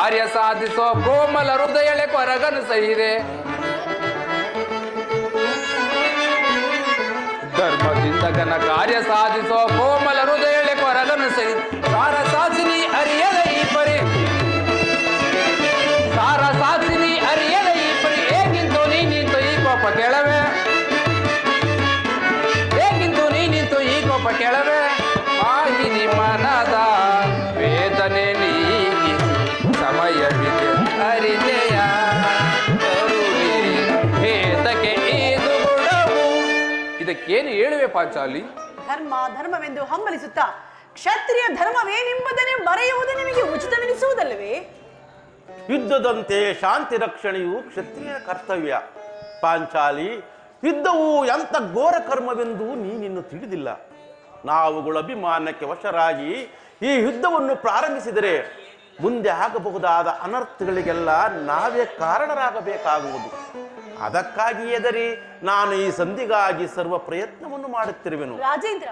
ಕಾರ್ಯ ಸಾಧಿಸೋ ಕೋಮಲ ಹೃದಯಳೆ ಕೊರಗನು ಸಹಿದೆ. ಧರ್ಮದಿಂದ ಘನ ಕಾರ್ಯ ಸಾಧಿಸೋ ಕೋಮಲ ಹೃದಯಳೆ ಕೊರಗನು ಸಹಿದೆ. ಸಾರ ಸಾಸಿನಿ ಅರಿಯದ ಈ ಪರಿ, ಸಾರ ಸಾಸಿನಿ ಅರಿಯದ ಈ ಪರಿ, ಹೇಗಿಂತು ನೀ ನಿಂತು ಈ ಕೋಪ ಕೆಳವೆ, ಹೇಗಿಂತು ನೀ ನಿಂತು ಈ ಕೋಪ ಕೆಳವೆ. ಮಾಹಿನಿ ಮನದ ವೇದನೆ ನೀಗಿ ಸಮಯವಿದೆ ಅರಿತೆಯ ಕರುಣೆ ಭೇದಕ್ಕೆ ಇದು ಗುಣವು. ಇದಕ್ಕೇನು ಹೇಳುವೆ ಪಾಂಚಾಲಿ? ಧರ್ಮವೆಂದು ಹಂಬಲಿಸುತ್ತಾ ಕ್ಷತ್ರಿಯ ಧರ್ಮವೇನೆಂಬುದನ್ನೇ ಬರೆಯುವುದು ನಿಮಗೆ ಉಚಿತವೆನಿಸುವುದಲ್ಲವೇ? ಯುದ್ಧದಂತೆ ಶಾಂತಿ ರಕ್ಷಣೆಯು ಕ್ಷತ್ರಿಯರ ಕರ್ತವ್ಯ. ಪಾಂಚಾಲಿ, ಯುದ್ಧವು ಎಂಥ ಘೋರ ಕರ್ಮವೆಂದು ನೀನಿನ್ನು ತಿಳಿದಿಲ್ಲ. ನಾವುಗಳ ಅಭಿಮಾನಕ್ಕೆ ವಶರಾಗಿ ಈ ಯುದ್ಧವನ್ನು ಪ್ರಾರಂಭಿಸಿದರೆ ಮುಂದೆ ಆಗಬಹುದಾದ ಅನರ್ಥಗಳಿಗೆಲ್ಲ ನಾವೇ ಕಾರಣರಾಗಬೇಕಾಗುವುದು. ಅದಕ್ಕಾಗಿ ಎದರಿ ನಾನು ಈ ಸಂಧಿಗಾಗಿ ಸರ್ವ ಪ್ರಯತ್ನವನ್ನು ಮಾಡುತ್ತಿರುವೆನು. ರಾಜೇಂದ್ರ,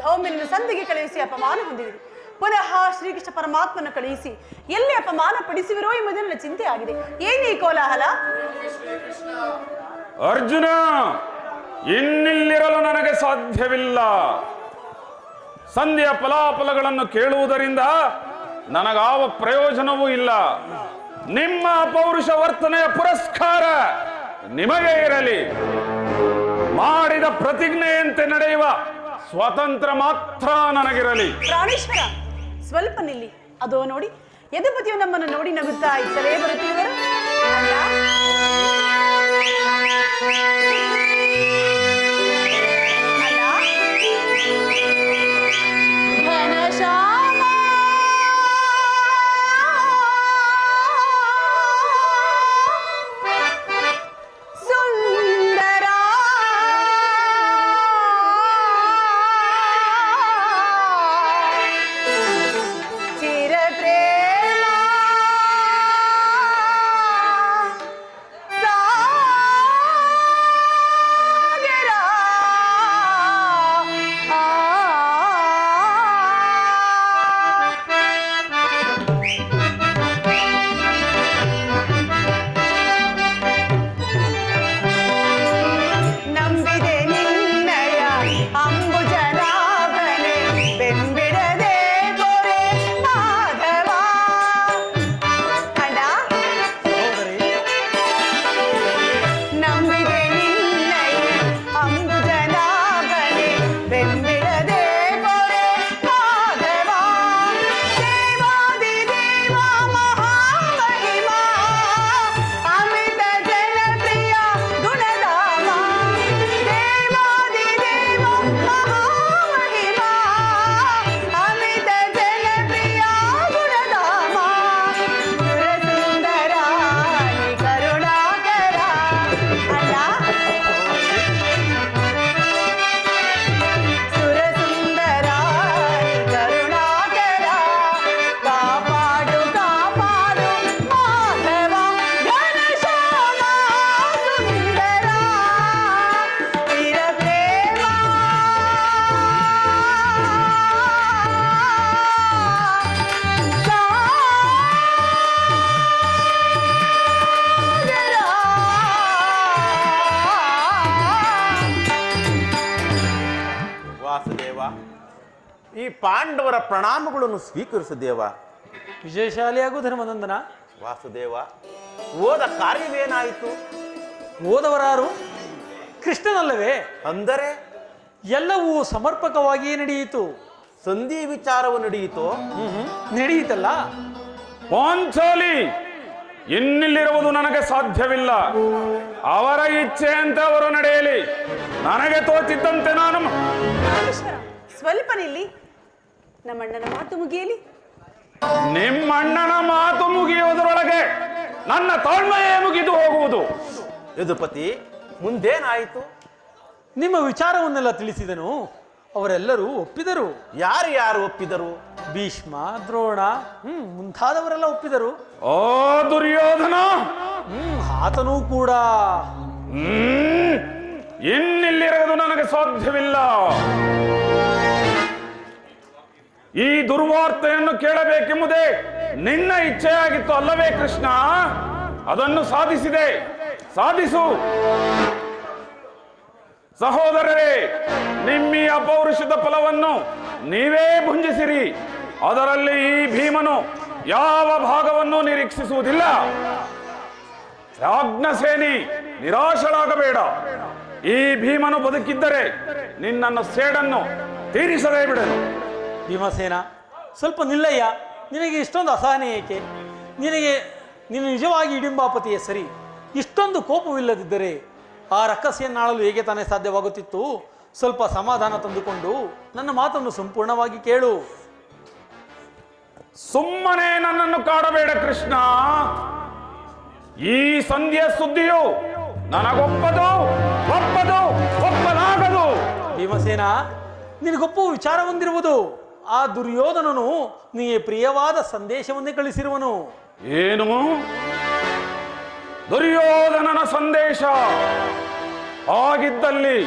ಧೌಮ್ಯನನ್ನು ಸಂಧಿಗೆ ಕಳುಹಿಸಿ ಅಪಮಾನ ಹೊಂದಿದಿರಿ. ಪುನಃ ಶ್ರೀಕೃಷ್ಣ ಪರಮಾತ್ಮನ ಕಳುಹಿಸಿ ಎಲ್ಲಿ ಅಪಮಾನ ಪಡಿಸುವಿರೋ ಎಂಬುದು ನನ್ನ ಚಿಂತೆ ಆಗಿದೆ. ಏನೇ ಕೋಲಾಹಲ? ಅರ್ಜುನ, ಇನ್ನಿಲ್ಲಿರಲು ನನಗೆ ಸಾಧ್ಯವಿಲ್ಲ. ಸಂಧಿಯ ಫಲಾಫಲಗಳನ್ನು ಕೇಳುವುದರಿಂದ ನನಗಾವ ಪ್ರಯೋಜನವೂ ಇಲ್ಲ. ನಿಮ್ಮ ಪೌರುಷ ವರ್ತನೆಯ ಪುರಸ್ಕಾರ ನಿಮಗೆ ಇರಲಿ. ಮಾಡಿದ ಪ್ರತಿಜ್ಞೆಯಂತೆ ನಡೆಯುವ ಸ್ವಾತಂತ್ರ್ಯ ಮಾತ್ರ ನನಗಿರಲಿ. ಪ್ರಾಣೇಶ್ವರ, ಸ್ವಲ್ಪ ನಿಲ್ಲಿ. ಅದೋ ನೋಡಿ, ಯದುಪತಿಯು ನಮ್ಮನ್ನು ನೋಡಿ ನಗುತ್ತಾ ಇತ್ತಲೇ ಬರುತ್ತಿರುವರು. ಈ ಪಾಂಡವರ ಪ್ರಣಾಮಗಳನ್ನು ಸ್ವೀಕರಿಸು ದೇವ. ವಿಜಯಶಾಲಿಯಾಗೂ ಧರ್ಮನಂದನ. ವಾಸುದೇವ, ಹೋದ ಕಾರ್ಯವೇನಾಯಿತು? ಹೋದವರಾರು ಕೃಷ್ಣನಲ್ಲವೇ? ಅಂದರೆ ಎಲ್ಲವೂ ಸಮರ್ಪಕವಾಗಿಯೇ ನಡೆಯಿತು. ಸಂಧಿ ವಿಚಾರವು ನಡೆಯಿತು. ನಡೆಯಿತಲ್ಲ. ಪಾಂಚಾಲಿ, ಇನ್ನಿಲ್ಲಿರುವುದು ನನಗೆ ಸಾಧ್ಯವಿಲ್ಲ. ಅವರ ಇಚ್ಛೆಯಂತೆ ಅವರು ನಡೆಯಲಿ. ನನಗೆ ತೋಚಿದ್ದಂತೆ ನಾನು. ಸ್ವಲ್ಪ ನಿಲ್ಲಿ, ನಮ್ಮಣ್ಣನ ಮಾತು ಮುಗಿಯಲಿ. ನಿಮ್ಮಣ್ಣನ ಮಾತು ಮುಗಿಯುವುದರೊಳಗೆ ನನ್ನ ತಾಳ್ಮೆಯೇ ಮುಗಿದು ಹೋಗುವುದು. ಯದುಪತಿ, ಮುಂದೇನಾಯಿತು? ನಿಮ್ಮ ವಿಚಾರವನ್ನೆಲ್ಲ ತಿಳಿಸಿದನು. ಅವರೆಲ್ಲರೂ ಒಪ್ಪಿದರು. ಯಾರು ಒಪ್ಪಿದರು? ಭೀಷ್ಮ, ದ್ರೋಣ, ಮುಂತಾದವರೆಲ್ಲ ಒಪ್ಪಿದರು. ಓ ದುರ್ಯೋಧನ, ಆತನೂ ಕೂಡ. ಇನ್ನಿಲ್ಲಿರುವುದು ನನಗೆ ಸಾಧ್ಯವಿಲ್ಲ. ಈ ದುರ್ವಾರ್ತೆಯನ್ನು ಕೇಳಬೇಕೆಂಬುದೇ ನಿನ್ನ ಇಚ್ಛೆಯಾಗಿತ್ತು ಅಲ್ಲವೇ ಕೃಷ್ಣ? ಅದನ್ನು ಸಾಧಿಸಿದೆ, ಸಾಧಿಸು. ಸಹೋದರರೇ, ನಿಮ್ಮಿ ಅಪೌರುಷದ ಫಲವನ್ನು ನೀವೇ ಭುಂಜಿಸಿರಿ. ಅದರಲ್ಲಿ ಈ ಭೀಮನು ಯಾವ ಭಾಗವನ್ನು ನಿರೀಕ್ಷಿಸುವುದಿಲ್ಲ. ಯಾಜ್ಞಸೇನಿ, ನಿರಾಶರಾಗಬೇಡ. ಈ ಭೀಮನು ಬದುಕಿದ್ದರೆ ನಿನ್ನನ್ನು ಸೇಡನ್ನು ತೀರಿಸದೇ ಬಿಡನು. ಭೀಮಸೇನ, ಸ್ವಲ್ಪ ನಿಲ್ಲಯ್ಯ. ನಿನಗೆ ಇಷ್ಟೊಂದು ಅಸಹನೆ ಏಕೆ? ನೀನು ನಿಜವಾಗಿ ಹಿಡಿಂಬಾಪತಿಯೇ ಸರಿ. ಇಷ್ಟೊಂದು ಕೋಪವಿಲ್ಲದಿದ್ದರೆ ಆ ರಕ್ಕಸೆಯನ್ನಾಳಲು ಹೇಗೆ ತಾನೇ ಸಾಧ್ಯವಾಗುತ್ತಿತ್ತು? ಸ್ವಲ್ಪ ಸಮಾಧಾನ ತಂದುಕೊಂಡು ನನ್ನ ಮಾತನ್ನು ಸಂಪೂರ್ಣವಾಗಿ ಕೇಳು. ಸುಮ್ಮನೆ ನನ್ನನ್ನು ಕಾಡಬೇಡ ಕೃಷ್ಣ. ಈ ಸಂಧ್ಯಾ ಸುದ್ದಿಯು ಒಪ್ಪಲಾಗದು. ಭೀಮಸೇನ, ನಿನಗೊಪ್ಪುವ ವಿಚಾರ ಹೊಂದಿರುವುದು. ಆ ದುರ್ಯೋಧನನು ನಿನಗೆ ಪ್ರಿಯವಾದ ಸಂದೇಶವನ್ನೇ ಕಳಿಸಿರುವನು. ಏನು? ದುರ್ಯೋಧನನ ಸಂದೇಶ? ಆಗಿದ್ದಲ್ಲಿ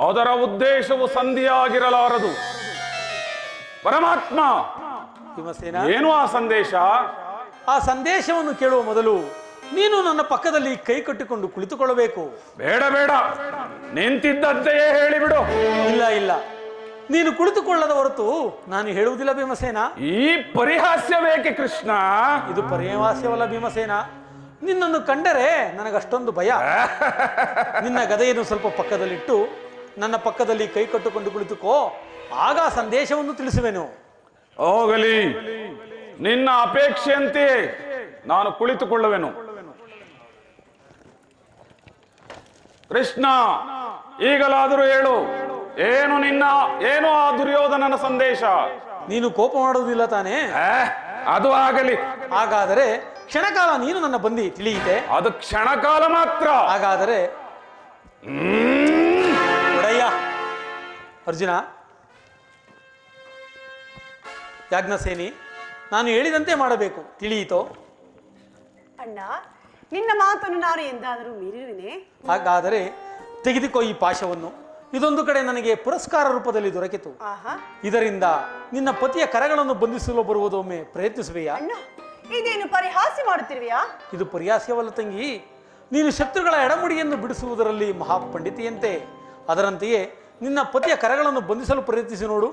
ಅದರ ಉದ್ದೇಶವು ಸಂಧಿಯಾಗಿರಲಾರದು. ಪರಮಾತ್ಮ, ಭೀಮಸೇನ, ಏನು ಆ ಸಂದೇಶ? ಆ ಸಂದೇಶವನ್ನು ಕೇಳುವ ಮೊದಲು ನೀನು ನನ್ನ ಪಕ್ಕದಲ್ಲಿ ಕೈ ಕಟ್ಟಿಕೊಂಡು ಕುಳಿತುಕೊಳ್ಳಬೇಕು. ಬೇಡ ಬೇಡ, ನಿಂತಿದ್ದಂತೆಯೇ ಹೇಳಿಬಿಡು. ಇಲ್ಲ, ನೀನು ಕುಳಿತುಕೊಳ್ಳದ ಹೊರತು ನಾನು ಹೇಳುವುದಿಲ್ಲ ಭೀಮಸೇನ. ಈ ಪರಿಹಾಸ್ಯವೇಕೆ ಕೃಷ್ಣ? ಇದು ಪರಿಹಾಸ್ಯವಲ್ಲ ಭೀಮಸೇನ. ನಿನ್ನನ್ನು ಕಂಡರೆ ನನಗಷ್ಟೊಂದು ಭಯ. ನಿನ್ನ ಗದೆಯನ್ನು ಸ್ವಲ್ಪ ಪಕ್ಕದಲ್ಲಿಟ್ಟು ನನ್ನ ಪಕ್ಕದಲ್ಲಿ ಕೈ ಕಟ್ಟಿಕೊಂಡು ಕುಳಿತುಕೋ. ಆಗ ಸಂದೇಶವನ್ನು ತಿಳಿಸುವೆನು. ಹೋಗಲಿ, ನಿನ್ನ ಅಪೇಕ್ಷೆಯಂತೆಯೇ ನಾನು ಕುಳಿತುಕೊಳ್ಳುವೆನು. ಕೃಷ್ಣ, ಈಗಲಾದರೂ ಹೇಳು, ಏನು ಆ ದುರ್ಯೋಧನನ ಸಂದೇಶ? ನೀನು ಕೋಪ ಮಾಡುವುದಿಲ್ಲ ತಾನೇ? ಅದು ಆಗಲಿ. ಹಾಗಾದರೆ ಕ್ಷಣಕಾಲ ನೀನು ನನ್ನ ಬಂದಿ, ತಿಳಿಯಿತೆ? ಅದು ಕ್ಷಣಕಾಲ ಮಾತ್ರ. ಹಾಗಾದರೆ ಒಡೆಯ ಅರ್ಜುನ, ಯಾಜ್ಞಸೇನಿ, ನಾನು ಹೇಳಿದಂತೆ ಮಾಡಬೇಕು, ತಿಳಿಯಿತೋ? ಅಣ್ಣ, ನಿನ್ನ ಮಾತನ್ನು ನಾನು ಎಂದಾದರೂ ಮೀರಿರುವೆನೆ? ಹಾಗಾದರೆ ತೆಗೆದುಕೋ ಈ ಪಾಶವನ್ನು. ಇದೊಂದು ಕಡೆ ನನಗೆ ಪುರಸ್ಕಾರ ರೂಪದಲ್ಲಿ ದೊರಕಿತು. ಇದರಿಂದ ನಿನ್ನ ಪತಿಯ ಕರಗಳನ್ನು ಬಂಧಿಸಲು ಬರುವುದೊಮ್ಮೆ ಪ್ರಯತ್ನಿಸುವೆಯಾ? ಅಣ್ಣ, ಇದೇನು ಪರಿಹಾಸ್ಯ ಮಾಡುತ್ತಿರುವೆಯಾ? ಇದು ಪರಿಹಾಸ್ಯವಲ್ಲ ತಂಗಿ. ನೀನು ಶತ್ರುಗಳ ಎಡಮುಡಿಯನ್ನು ಬಿಡಿಸುವುದರಲ್ಲಿ ಮಹಾಪಂಡಿತಿಯಂತೆ. ಅದರಂತೆಯೇ ನಿನ್ನ ಪತಿಯ ಕರಗಳನ್ನು ಬಂಧಿಸಲು ಪ್ರಯತ್ನಿಸಿ ನೋಡು.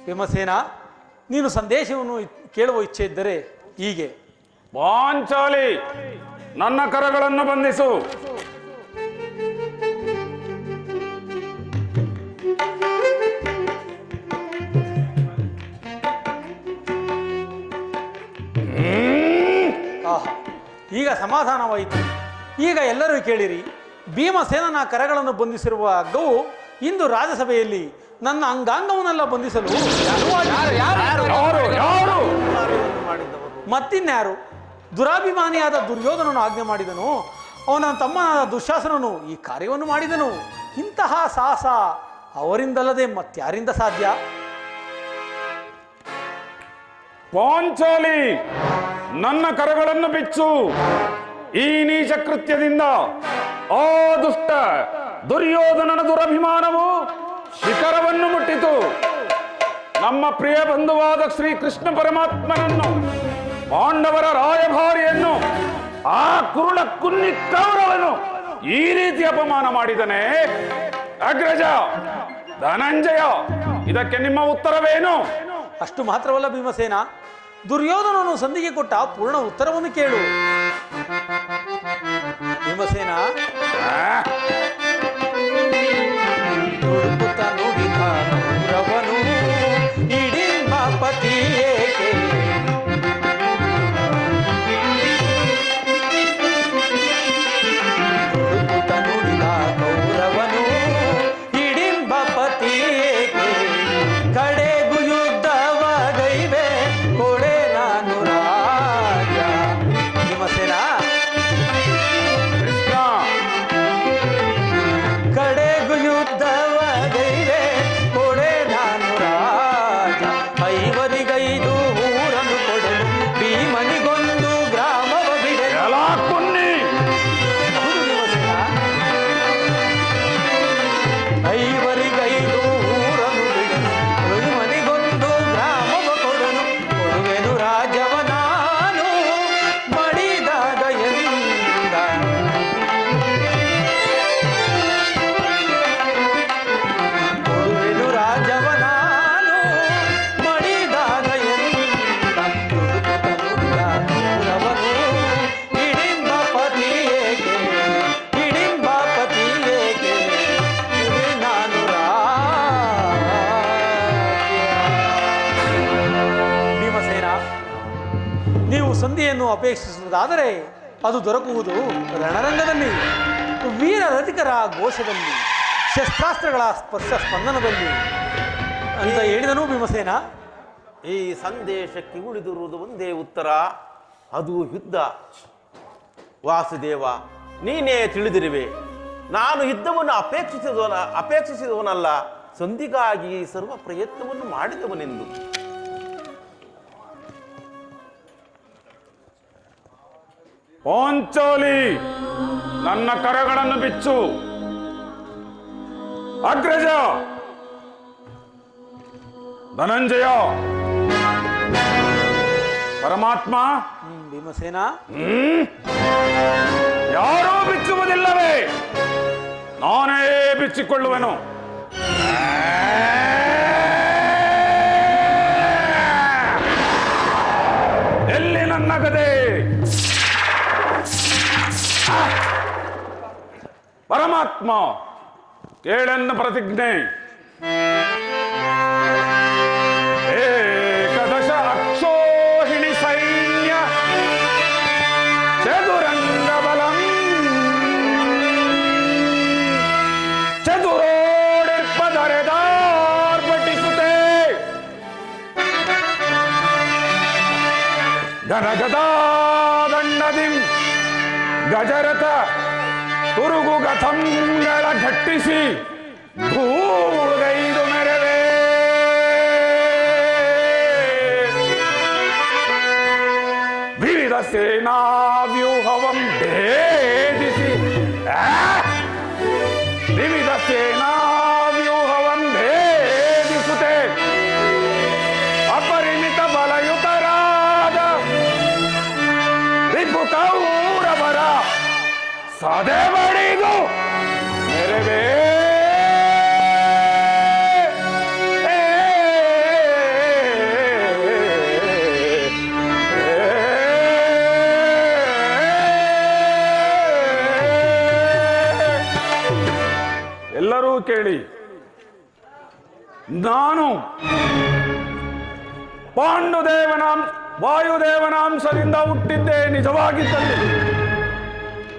ಭೀಮಸೇನ, ನೀನು ಸಂದೇಶವನ್ನು ಕೇಳುವ ಇಚ್ಛೆ ಇದ್ದರೆ ಹೀಗೆ: ಪಾಂಚಾಲಿ, ನನ್ನ ಕರಗಳನ್ನು ಬಂಧಿಸು. ಈಗ ಸಮಾಧಾನವಾಯಿತು. ಈಗ ಎಲ್ಲರೂ ಕೇಳಿರಿ. ಭೀಮಸೇನನ ಕರಗಳನ್ನು ಬಂಧಿಸಿರುವ ಹಗ್ಗವು ಇಂದು ರಾಜ್ಯಸಭೆಯಲ್ಲಿ ನನ್ನ ಅಂಗಾಂಗವನ್ನೆಲ್ಲ ಬಂಧಿಸಲು ಮತ್ತಿನ್ಯಾರು? ದುರಾಭಿಮಾನಿಯಾದ ದುರ್ಯೋಧನನು ಆಜ್ಞೆ ಮಾಡಿದನು. ಅವನ ತಮ್ಮನಾದ ದುಶ್ಯಾಸನನು ಈ ಕಾರ್ಯವನ್ನು ಮಾಡಿದನು. ಇಂತಹ ಸಾಹಸ ಅವರಿಂದಲ್ಲದೆ ಮತ್ಯಾರಿಂದ ಸಾಧ್ಯ? ಪಾಂಚಾಲಿ, ನನ್ನ ಕರಗಳನ್ನು ಬಿಚ್ಚು. ಈ ನೀಚ ಕೃತ್ಯದಿಂದ ಆ ದುಷ್ಟ ದುರ್ಯೋಧನನ ದುರಭಿಮಾನವು ಶಿಖರವನ್ನು ಮುಟ್ಟಿತು. ನಮ್ಮ ಪ್ರಿಯ ಬಂಧುವಾದ ಶ್ರೀಕೃಷ್ಣ ಪರಮಾತ್ಮನನ್ನು, ಪಾಂಡವರ ರಾಯಭಾರಿಯನ್ನು, ಆ ಕುರುಳ ಕುನ್ನಿ ಕೌರವನು ಈ ರೀತಿ ಅಪಮಾನ ಮಾಡಿದನೆ. ಅಗ್ರಜ ಧನಂಜಯ, ಇದಕ್ಕೆ ನಿಮ್ಮ ಉತ್ತರವೇನು? ಅಷ್ಟು ಮಾತ್ರವಲ್ಲ ಭೀಮಸೇನ, ದುರ್ಯೋಧನನು ಸಂಧಿಗೆ ಕೊಟ್ಟ ಪೂರ್ಣ ಉತ್ತರವನ್ನು ಕೇಳು. ಭೀಮಸೇನ, ನುಡಿದ ಕೌರವನು ಹಿಡಿಂಬಾಪತಿ ಏಕೆ? ನುಡಿದ ಕೌರವನು ಹಿಡಿಂಬಾಪತಿ ಏಕೆ? ಕಡೆಗೂ ಯುದ್ಧವಾಗೈವೆ ಕೊಡೆ ನಾನು ರಾಜ. ಭೀಮಸೇನ, ಕೃಷ್ಣ, ಸೇವೆಯನ್ನು ಅಪೇಕ್ಷಿಸುವುದಾದರೆ ಅದು ದೊರಕುವುದು ರಣರಂಗದಲ್ಲಿ, ವೀರ ರಥಿಕರ ಘೋಷದಲ್ಲಿ, ಶಸ್ತ್ರಾಸ್ತ್ರಗಳ ಸ್ಪರ್ಶ ಸ್ಪಂದನದಲ್ಲಿ ಅಂತ ಹೇಳಿದನು ಭೀಮಸೇನ. ಈ ಸಂದೇಶಕ್ಕೆ ಉಳಿದಿರುವುದು ಒಂದೇ ಉತ್ತರ, ಅದು ಯುದ್ಧ. ವಾಸುದೇವ, ನೀನೇ ತಿಳಿದಿರುವೆ, ನಾನು ಯುದ್ಧವನ್ನು ಅಪೇಕ್ಷಿಸಿದವನಲ್ಲ, ಸಂಧಿಗಾಗಿ ಸರ್ವ ಪ್ರಯತ್ನವನ್ನು ಮಾಡಿದವನೆಂದು. ಪಾಂಚಾಲಿ, ನನ್ನ ಕರಗಳನ್ನು ಬಿಚ್ಚು. ಅಗ್ರಜ, ಧನಂಜಯ, ಪರಮಾತ್ಮ, ಭೀಮಸೇನ, ಯಾರೂ ಬಿಚ್ಚುವುದಿಲ್ಲವೇ? ನಾನೇ ಬಿಚ್ಚಿಕೊಳ್ಳುವೆನು. ಎಲ್ಲಿ ನನ್ನ ಗದೆ? ಪರಮಾತ್ಮ, ಕೇಳೆನ್ನ ಪ್ರತಿಜ್ಞೆ. ಏಕದಶ ಅಕ್ಷೋಹಿಣಿ ಸೈನ್ಯ ಚದುರಂಗ ಬಲಂ ಚದುರೋಡಿರ್ಪದರೆದಾರ್ಪಟಿಸುತ್ತೆ. ಗದಗದಾದಂಡದಿಂ ಗಜರಥ ತುರುಗು ಗಥಂಗಳ ಘಟ್ಟಿಸಿ ಧೂಳುಗೈದು ಮೆರವೇ. ವಿವಿಧ ಸೇನಾ ವ್ಯೂಹವಂ ಭೇದಿಸಿ ವಿವಿಧ ಸೇನಾ ವ್ಯೂಹವಂ ಭೇದಿಸುತ್ತೆ. ಅಪರಿಮಿತ ಬಲಯುತರಾದ ರಿಪು ಕೌರವರ ಸದೆ ಬಡಿದು ಮೆರವೇ. ಎಲ್ಲರೂ ಕೇಳಿ, ನಾನು ವಾಯುದೇವನಾಂಶದಿಂದ ಹುಟ್ಟಿದ್ದೆ ನಿಜವಾಗಿದ್ದಲ್ಲಿ,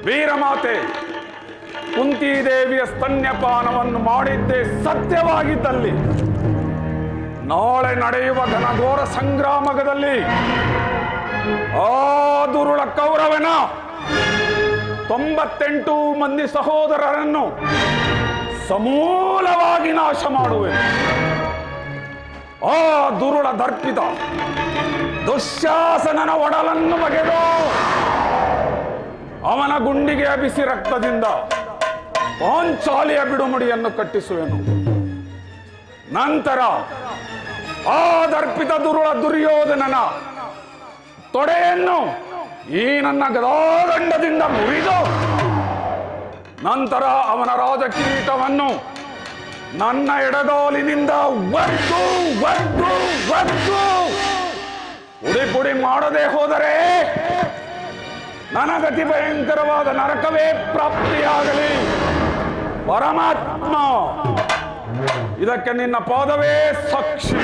ವೀರಮಾತೆ ಕುಂತಿದೇವಿಯ ಸ್ತನ್ಯಪಾನವನ್ನು ಮಾಡಿದ್ದೇ ಸತ್ಯವಾಗಿದ್ದಲ್ಲಿ, ನಾಳೆ ನಡೆಯುವ ಘನಘೋರ ಸಂಗ್ರಾಮದಲ್ಲಿ ಆ ದುರುಳ ಕೌರವನ 98 ಮಂದಿ ಸಹೋದರರನ್ನು ಸಮೂಲವಾಗಿ ನಾಶ ಮಾಡುವೆನು. ಆ ದುರುಳ ದರ್ಪಿತ ದುಶ್ಯಾಸನನ ಒಡಲನ್ನು ಬಗೆದು ಅವನ ಗುಂಡಿಗೆ ಬಿಸಿ ರಕ್ತದಿಂದ ಪಾಂಚಾಲಿಯ ಬಿಡುಮುಡಿಯನ್ನು ಕಟ್ಟಿಸುವೆನು. ನಂತರ ಆ ದರ್ಪಿತ ದುರುಳ ದುರ್ಯೋಧನನ ತೊಡೆಯನ್ನು ಈ ನನ್ನ ಗದಾದಂಡದಿಂದ ಮುರಿದು, ನಂತರ ಅವನ ರಾಜಕಿರೀಟವನ್ನು ನನ್ನ ಎಡಗಾಲಿನಿಂದ ಒದ್ದು ಒದ್ದು ಒದ್ದು ಪುಡಿ ಪುಡಿ ಮಾಡದೆ ಹೋದರೆ ನನಗತಿ ಭಯಂಕರವಾದ ನರಕವೇ ಪ್ರಾಪ್ತಿಯಾಗಲಿ. ಪರಮಾತ್ಮ, ಇದಕ್ಕೆ ನಿನ್ನ ಪಾದವೇ ಸಾಕ್ಷಿ.